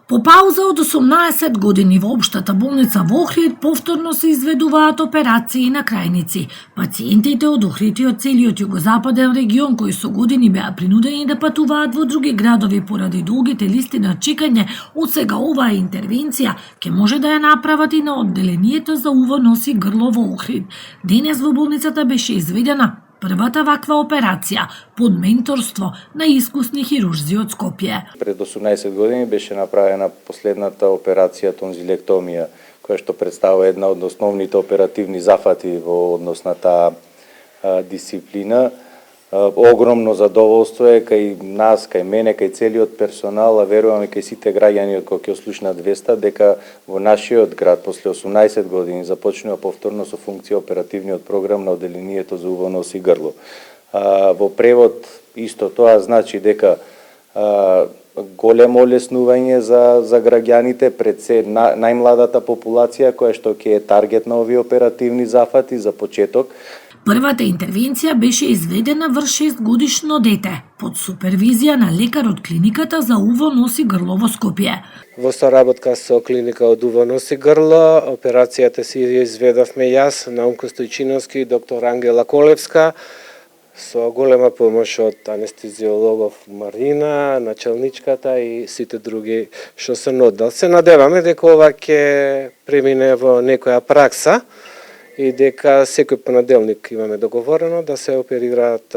По пауза од 18 години во општата болница во Охрид повторно се изведуваат операции на крајници. Пациентите од Охрид и од целиот југозападен регион кои со години беа принудени да патуваат во други градови поради долгите листи на чекање, од сега оваа интервенција ќе може да ја направат и на одделението за уво, нос и грло во Охрид. Денес во болницата беше изведена првата ваква операција под менторство на искусни хирурзи од Скопје. Пред 18 години беше направена последната операција тонзилектомија, која што представува една од основните оперативни зафати во однос на таа дисциплина. Огромно задоволство е кај нас, кај мене, кај целиот персонал, а верувам и кај сите граѓани кои ќе слушнат веста, дека во нашиот град после 18 години започнува повторно со функција оперативниот програм на одделението за уво, нос и грло. Во превод исто тоа значи дека големо олеснување за граѓаните, пред се најмладата популација која што ќе е таргет на овие оперативни зафати за почеток. Првата интервенција беше изведена врз 6-годишно дете под супервизија на лекар од клиниката за уво, нос и грло во Скопје. Во соработка со клиника од уво, нос и грло, операцијата си изведавме јас, Наумко Стојчиновски и доктор Ангела Колевска, со голема помош од анестезиологов Марина, началничката и сите други што се нодал. Се надеваме дека ова ќе премине во некоја пракса и дека секој понеделник имаме договорено да се оперираат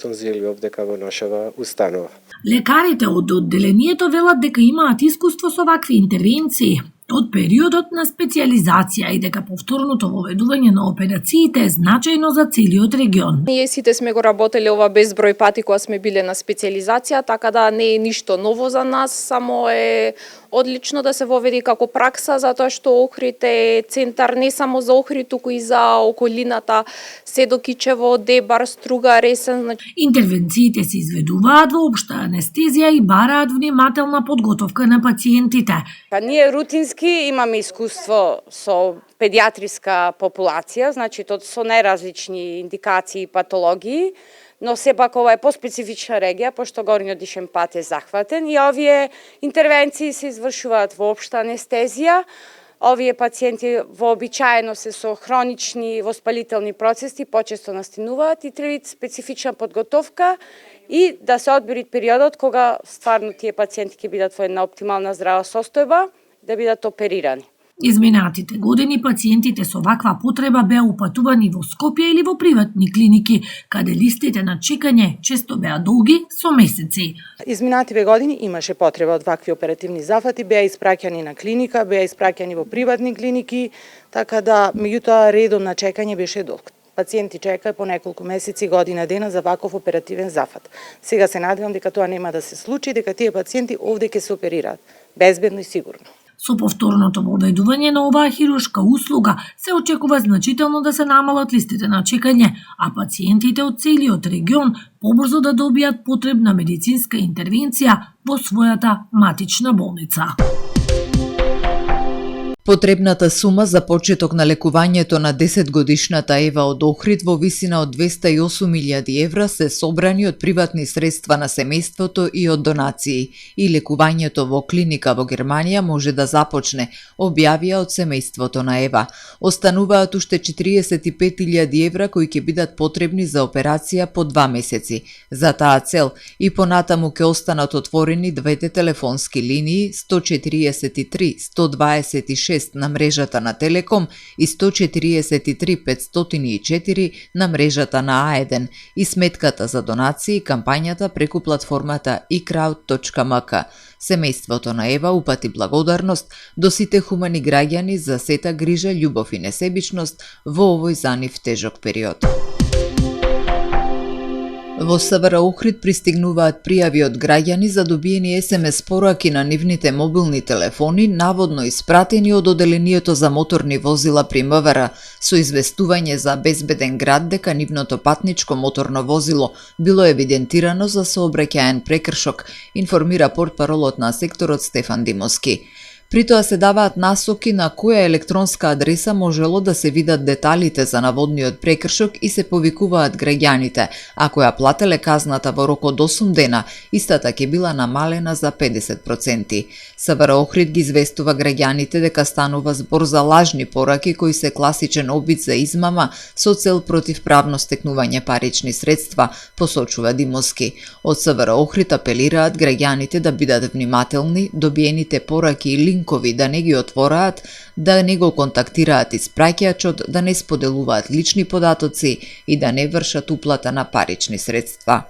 тонзили овдека во нашава установа. Лекарите од одделението велат дека имаат искуство со вакви интервенции од периодот на специализација и дека повторното воведување на операциите е значајно за целиот регион. Ние сите сме го работеле ова безброј пати кога сме биле на специализација, така да не е ништо ново за нас, само е одлично да се воведи како пракса, затоа што Охрид е центар не само за Охрид, туку и за околината, Седо Кичево, Дебар, Струга, Ресен. Интервенциите се изведуваат во општа анестезија и бараат внимателна подготовка на пациентите. Ние рутински имаме искуство со педиатриска популација, значи со најразлични индикации и патологии, но сепак ова е поспецифична регија, пошто горниот дишен пат е захватен и овие интервенции се извршуваат во општа анестезија. Овие пациенти вообичаено се со хронични воспалителни процеси, почесто настинуваат и треба специфична подготовка и да се одбери периодот кога стварно тие пациенти ќе бидат во една оптимална здрава состојба, да бидат оперирани. Изминатите години пациентите со ваква потреба беа упатувани во Скопје или во приватни клиники, каде листите на чекање често беа долги со месеци. Изминативе години имаше потреба од вакви оперативни зафати, беа испраќани на клиника, беа испраќани во приватни клиники, така да меѓутоа редот на чекање беше долг. Пациенти чекаат по неколку месеци, година дена за ваков оперативен зафат. Сега се надевам дека тоа нема да се случи, дека тие пациенти овде ќе се оперираат безбедно и сигурно. Со повторното воведување на оваа хируршка услуга се очекува значително да се намалат листите на чекање, а пациентите од целиот регион побрзо да добијат потребна медицинска интервенција во својата матична болница. Потребната сума за почеток на лекувањето на 10-годишната Ева од Охрид во висина од 208.000 евра се собрани од приватни средства на семејството и од донации, и лекувањето во клиника во Германија може да започне, објавија од семејството на Ева. Остануваат уште 45.000 евра кои ќе бидат потребни за операција по 2 месеци. За таа цел и понатаму ќе останат отворени двете телефонски линии 143 126 на мрежата на Телеком и 143 504 на мрежата на А1 и сметката за донации и кампањата преку платформата iCrowd.mk. Семејството на Ева упати благодарност до сите хумани граѓани за сета грижа, љубов и несебичност во овој за нив тежок период. Во СВР Охрид пристигнуваат пријави од граѓани за добиени СМС пораки на нивните мобилни телефони, наводно испратени од одделението за моторни возила при МВР, со известување за безбеден град дека нивното патничко моторно возило било евидентирано за сообраќаен прекршок, информира портпаролот на секторот Стефан Димовски. При тоа се даваат насоки на која електронска адреса можело да се видат деталите за наводниот прекршок и се повикуваат граѓаните. Ако ја плателе казната во рок од 8 дена, истата ќе била намалена за 50%. СВР Охрид ги известува граѓаните дека станува збор за лажни пораки кои се класичен обид за измама со цел противправно стекнување парични средства, посочува Димовски. Од СВР Охрид апелираат граѓаните да бидат внимателни, добиените пораки и линкови да не ги отвораат, да не го контактираат испраќајачот, да не споделуваат лични податоци и да не вршат уплата на парични средства.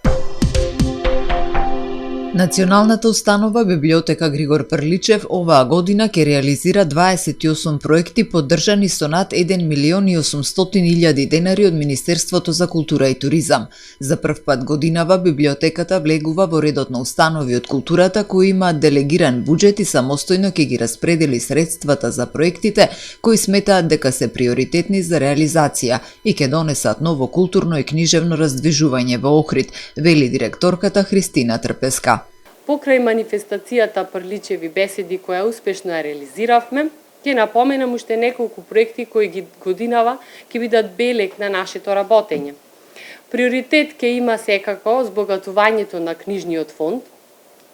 Националната установа Библиотека Григор Прличев оваа година ќе реализира 28 проекти поддржани со над 1.800.000 денари од Министерството за култура и туризам. За прв пат годинава библиотеката влегува во редот на установи од културата кои имаат делегиран буџет и самостојно ќе ги распредели средствата за проектите кои сметаат дека се приоритетни за реализација и ќе донесат ново културно и книжевно раздвижување во Охрид, вели директорката Христина Трпеска. Покрај манифестацијата Прличеви беседи која успешно ја реализиравме, ќе напоменам уште неколку проекти кои годинава ќе бидат белег на нашето работење. Приоритет ќе има секако збогатувањето на книжниот фонд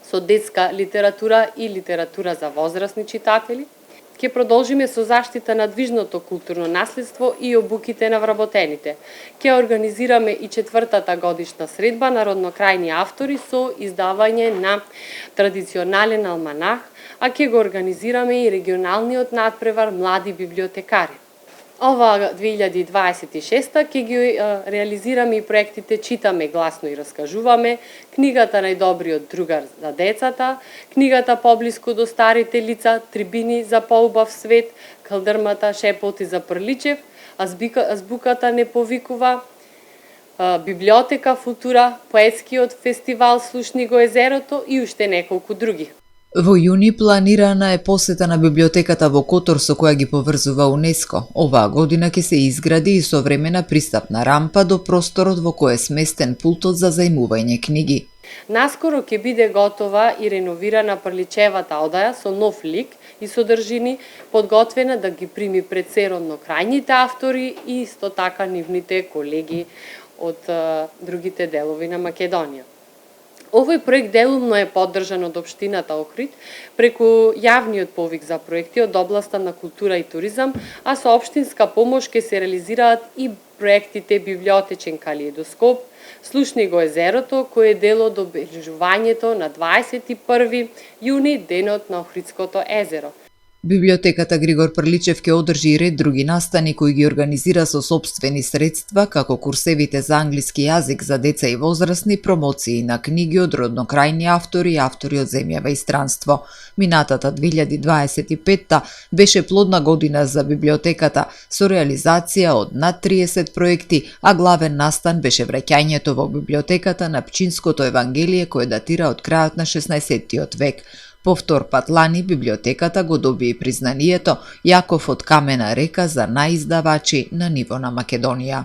со детска литература и литература за возрастни читатели. Ќе продолжиме со заштита на движното културно наследство и обуките на вработените. Ќе организираме и 4-та годишна средба народнокрајни автори со издавање на традиционален алманах, а ќе го организираме и регионалниот надпревар млади библиотекари. Ова 2026 ќе ги реализираме и проектите Читаме гласно и раскажуваме, книгата Најдобриот другар за децата, книгата Поблиску до старите лица, Трибини за поубав свет, Калдрмата шепоти за Прличев, Азбуката не повикува, Библиотека Футура, поетскиот фестивал Слушни го езерото и уште неколку други. Во јуни планирана е посета на библиотеката во Котор со која ги поврзува УНЕСКО. Оваа година ќе се изгради и современа пристапна рампа до просторот во кој е сместен пултот за зајмување книги. Наскоро ќе биде готова и реновирана Прличевата одаја со нов лик и содржини, подготвена да ги прими пред се роднокрајните автори и исто така нивните колеги од другите делови на Македонија. Овој проект делумно е поддржан од општината Охрид преку јавниот повик за проекти од областа на култура и туризам, а со општинска помош ќе се реализираат и проектите Библиотечен калеидоскоп, Слушни го езерото, кој е дел од обележувањето на 21 јуни, денот на Охридското езеро. Библиотеката Григор Прличев ќе одржи и ред други настани кои ги организира со сопствени средства, како курсевите за англиски јазик за деца и возрастни, промоции на книги од роднокрајни автори и автори од земјава и странство. Минатата 2025 беше плодна година за библиотеката со реализација од над 30 проекти, а главен настан беше враќањето во библиотеката на Пчинското евангелие кое датира од крајот на 16 век. По втор пат лани библиотеката го доби и признанието Јаков од Камена река за наиздавачи на ниво на Македонија.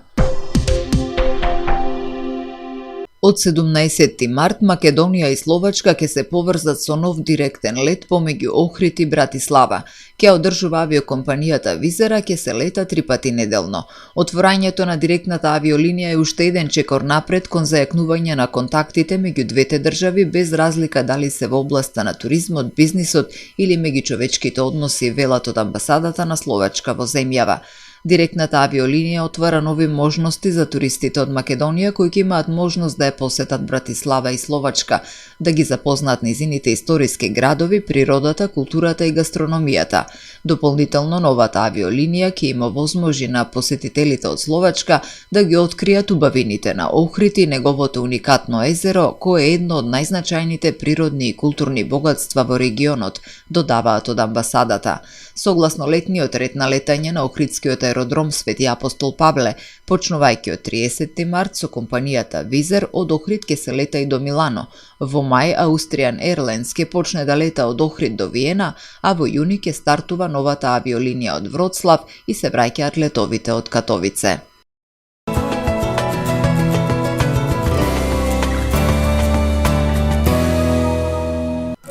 Од 17 март Македонија и Словачка ќе се поврзат со нов директен лет помеѓу Охрид и Братислава. Ќе одржува авиокомпанијата Визера, ќе се лета 3 пати неделно. Отворањето на директната авиолинија е уште еден чекор напред кон зајакнување на контактите меѓу двете држави без разлика дали се во областа на туризмот, бизнисот или меѓучовечките односи, велат од амбасадата на Словачка во земјава. Директната авиолинија отвара нови можности за туристите од Македонија кои ќе имаат можност да ја посетат Братислава и Словачка, да ги запознаат низините историски градови, природата, културата и гастрономијата. Дополнително, новата авиолинија ќе има возможи на посетителите од Словачка да ги откријат убавините на Охрид и неговото уникатно езеро, кое е едно од најзначајните природни и културни богатства во регионот, додаваат од амбасадата. Согласно летниот ред на летање на Охридскиот аеродром Свети Апостол Павле, почнувајќи од 30 март со компанијата Визер од Охрид ќе се лета и до Милано. Во мај Austrian Airlines ќе почне да лета од Охрид до Виена, а во јуни ќе стартува новата авиолинија од Вроцлав и се враќаат летовите од Катовице.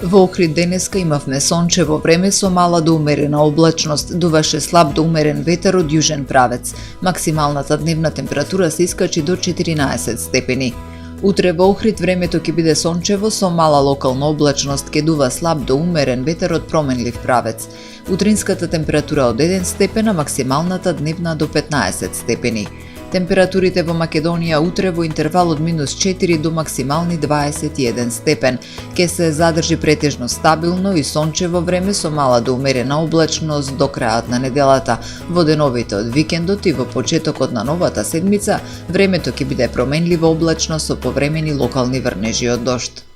Во Охрид денеска имавме сончево време со мала до умерена облачност, дуваше слаб до умерен ветер од јужен правец. Максималната дневна температура се искачи до 14 степени. Утре во Охрид времето ќе биде сончево со мала локална облачност, ќе дува слаб до умерен ветер од променлив правец. Утринската температура од 1 степен, а максималната дневна до 15 степени. Температурите во Македонија утре во интервал од -4 до максимални 21 степен. Ке се задржи претежно стабилно и сончево време со мала до умерена облачност до крајот на неделата. Во деновите од викендот и во почетокот на новата седмица времето ќе биде променливо облачно со повремени локални врнежи од дожд.